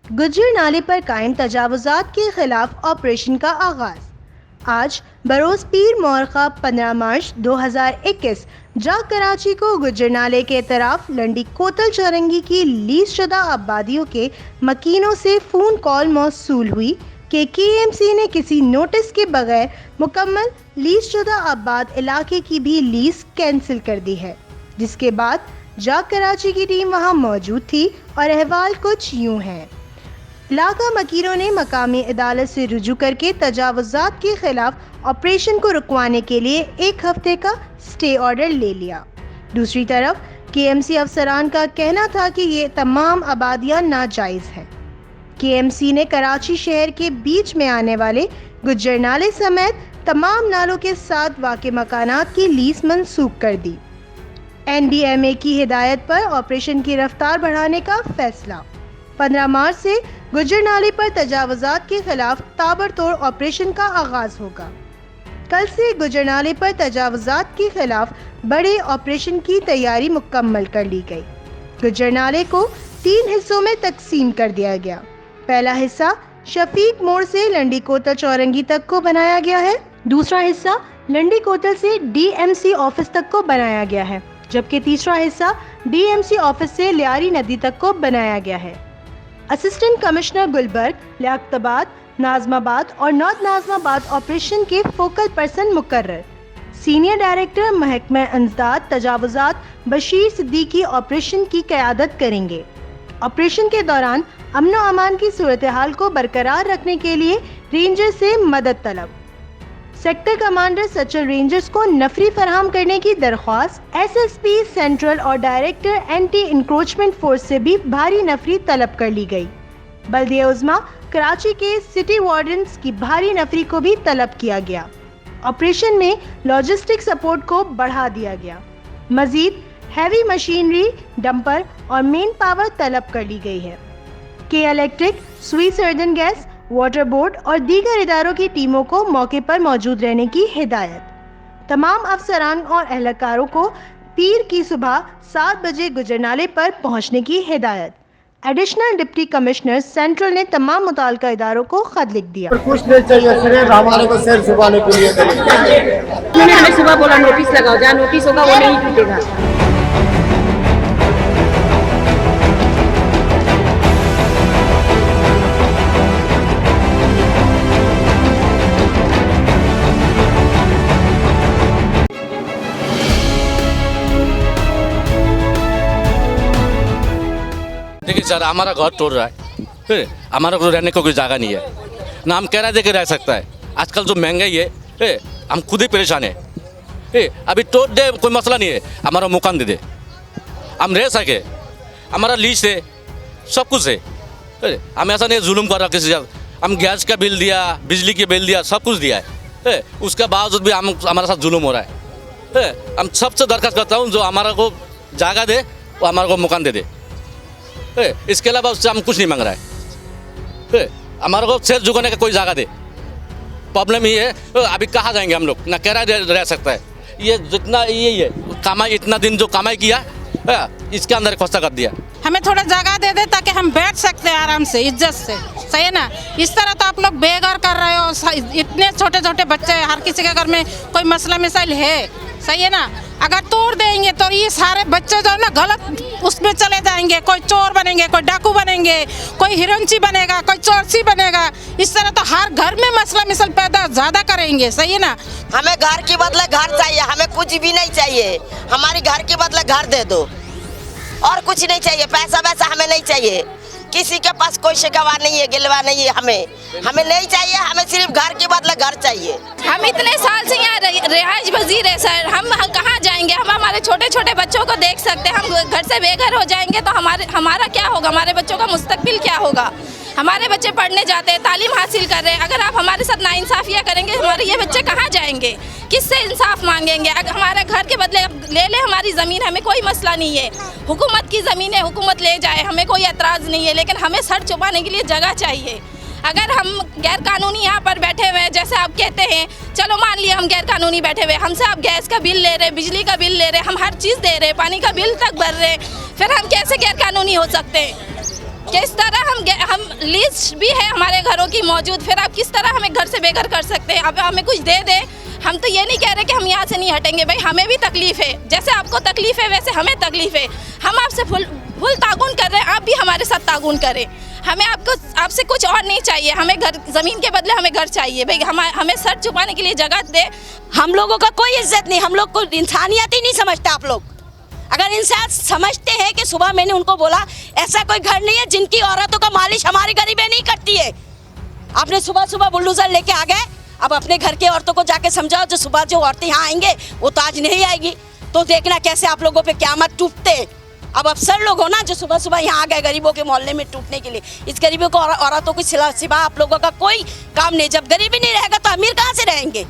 गुज्जर नाले पर कायम तजावुज़ात के खिलाफ ऑपरेशन का आगाज। आज बरोज पीर मोरखा 15 मार्च 2021 जा कराची को गुज्जर नाले के तरफ लंडी कोतल चौरंगी की लीज शुदा आबादियों के मकीनों से फ़ोन कॉल मौसूल हुई कि KMC ने किसी नोटिस के बगैर मुकम्मल लीज शुदा आबाद इलाके की भी लीज कैंसिल कर दी है, जिसके बाद जा कराची की टीम वहां मौजूद थी और अहवाल कुछ यूं है। इलाका मकीरों ने मकामी अदालत से रुजू करके तजावुज़ात के खिलाफ ऑपरेशन को रुकवाने के लिए 1 हफ्ते का स्टे ऑर्डर ले लिया। दूसरी तरफ KMC अफसरान का कहना था कि ये तमाम आबादियां नाजायज़ हैं। KMC ने कराची शहर के बीच में आने वाले गुज्जर नाले समेत तमाम नालों के साथ वाक़े मकानात की लीज मंसूख कर दी। NDMA की हिदायत पर ऑपरेशन की रफ्तार बढ़ाने का फैसला। 15 मार्च से गुज्जर नाले पर तजावुज़ात के खिलाफ ताबड़तोड़ ऑपरेशन का आगाज होगा। कल से गुज्जर नाले पर तजावुज़ात के खिलाफ बड़े ऑपरेशन की तैयारी मुकम्मल कर ली गई। गुज्जर नाले को 3 हिस्सों में तकसीम कर दिया गया। पहला हिस्सा शफीक मोड़ से लंडी कोतल चौरंगी तक को बनाया गया है। दूसरा हिस्सा लंडी कोतल से DMC ऑफिस तक को बनाया गया है, जबकि तीसरा हिस्सा DMC ऑफिस से लियारी नदी तक को बनाया गया है। असिस्टेंट कमिश्नर गुलबर्ग, लियाकताबाद, नाज़माबाद और नॉर्थ नाज़माबाद ऑपरेशन के फोकल पर्सन मुकर्रर। सीनियर डायरेक्टर महकमा इंसदाद तजावुज़ात बशीर सिद्दीकी ऑपरेशन की क़यादत करेंगे। ऑपरेशन के दौरान अमन व अमान की सूरत हाल को बरकरार रखने के लिए रेंजर से मदद तलब। सेक्टर कमांडर सचल रेंजर्स को नफरी फराहम करने की दरख्वास्त। SSP सेंट्रल और डायरेक्टर एंटी इंक्रोचमेंट फोर्स से भी भारी नफरी तलब कर ली गई। बल्दिया उज़्मा कराची के सिटी वार्डन्स की भारी नफरी को भी तलब किया गया। ऑपरेशन में लॉजिस्टिक सपोर्ट को बढ़ा दिया गया। मजीद हैवी मशीनरी, डंपर और मेन पावर तलब कर ली गई है। के इलेक्ट्रिक, सुई सर्जन गैस, वाटर बोर्ड और दीगर इदारों की टीमों को मौके पर मौजूद रहने की हिदायत। तमाम अफसरान और एहलकारों को पीर की सुबह 7 बजे गुज्जर नाले पर पहुंचने की हिदायत। एडिशनल डिप्टी कमिश्नर सेंट्रल ने तमाम मुताल्लिका इदारों को खत लिख दिया। कुछ नहीं चाहिए, सिर्फ हमारे को सैर सुबाने के लिए उन्होंने हमें सुबह बोला नोटिस लगाओ, जहाँ नोटिस होगा वो नहीं टूटेगा। देखिए सर, हमारा घर तोड़ रहा है, फिर हमारा को रहने को कोई जगह नहीं है, ना हम किराया दे के रह सकता है। आजकल जो महंगाई है, हम खुद ही परेशान है। अभी तोड़ दे कोई मसला नहीं है, हमारा मकान दे दे, हम रह सके, हमारा लीज है, सब कुछ है। हम ऐसा नहीं जुल्म कर रहा किसी से। हम गैस का बिल दिया, बिजली के बिल दिया, सब कुछ दिया है, उसके बावजूद भी हमारे साथ जुल्म हो रहा है। हम सबसे दरख्वास्त करता हूँ जो हमारा को जगह दे, वो हमारा को मकान दे दे। इसके अलावा उससे हम कुछ नहीं मांग रहा है। हमारे को सिर झुकाने का कोई जगह दे। प्रॉब्लम ये है, अभी कहाँ जाएंगे हम लोग, ना किराया रह सकता है। ये जितना यही है कमाई, इतना दिन जो कमाई किया इसके अंदर खर्चा कर दिया। हमें थोड़ा जगह दे दे ताकि हम बैठ सकते हैं आराम से, इज्जत से। सही है ना? इस तरह तो आप लोग बेघर कर रहे हो। इतने छोटे छोटे बच्चे, हर किसी के घर में कोई मसला मिसाइल है। सही है ना? अगर तोड़ देंगे तो ये सारे बच्चे जो है ना गलत उसमें चले जाएंगे। कोई चोर बनेंगे, कोई डाकू बनेंगे, कोई हिरंची बनेगा, कोई चोरसी बनेगा। इस तरह तो हर घर में मसला मिसल पैदा ज़्यादा करेंगे। सही है ना? हमें घर के बदले घर चाहिए, हमें कुछ भी नहीं चाहिए। हमारी घर के बदले घर दे दो और कुछ नहीं चाहिए। पैसा वैसा हमें नहीं चाहिए, किसी के पास कोई शिकवा नहीं है, गिलवा नहीं है। हमें नहीं चाहिए, हमें सिर्फ घर के बदले घर चाहिए। हम इतने साल से यहाँ रिहाइश पजीर है सर, हम कहाँ जाएंगे? हम हमारे छोटे छोटे बच्चों को देख सकते हैं। हम घर से बेघर हो जाएंगे तो हमारा क्या होगा? हमारे बच्चों का मुस्तकबिल क्या होगा? हमारे बच्चे पढ़ने जाते हैं, तालीम हासिल कर रहे हैं। अगर आप हमारे साथ नाइंसाफियाँ करेंगे, हमारे ये बच्चे कहाँ जाएंगे? किससे इंसाफ मांगेंगे? अगर हमारे घर के बदले ले ले हमारी ज़मीन, हमें कोई मसला नहीं है। हुकूमत की ज़मीन है, हुकूमत ले जाए, हमें कोई एतराज़ नहीं है, लेकिन हमें सर छुपाने के लिए जगह चाहिए। अगर हम गैर कानूनी यहाँ पर बैठे हुए हैं, जैसे आप कहते हैं, चलो मान लिया हम गैर कानूनी बैठे हुए, हमसे आप गैस का बिल ले रहे, बिजली का बिल ले रहे, हम हर चीज़ दे रहे, पानी का बिल तक भर रहे, फिर हम कैसे गैर कानूनी हो सकते हैं? किस तरह हम लीज भी है हमारे घरों की मौजूद, फिर आप किस तरह हमें घर से बेघर कर सकते हैं? अब हमें कुछ दे दे, हम तो ये नहीं कह रहे कि हम यहाँ से नहीं हटेंगे भाई, हमें भी तकलीफ है, जैसे आपको तकलीफ है वैसे हमें तकलीफ है। हम आपसे फुल ताउन कर रहे हैं, आप भी हमारे साथ ताउन करें। हमें आपसे कुछ और नहीं चाहिए, हमें घर, ज़मीन के बदले हमें घर चाहिए भाई, हमें सर छुपाने के लिए जगह दे। हम लोगों का कोई इज्जत नहीं, हम लोग को इंसानियत ही नहीं समझते आप लोग। अगर इंसान समझते हैं कि सुबह मैंने उनको बोला ऐसा कोई घर नहीं है जिनकी औरतों का मालिश हमारी गरीबें नहीं करती है। आपने सुबह सुबह बुलडोजर लेके आ गए, अब अपने घर के औरतों को जाके समझाओ, जो सुबह जो औरतें यहाँ आएंगे वो तो आज नहीं आएगी, तो देखना कैसे आप लोगों पे क़यामत टूटते। अब अफसर लोग हो ना जो सुबह सुबह यहाँ आ गए गरीबों के मोहल्ले में टूटने के लिए, इस गरीबों को औरतों को सिवा आप लोगों का कोई काम नहीं। जब गरीबी नहीं रहेगा तो अमीर कहाँ से रहेंगे?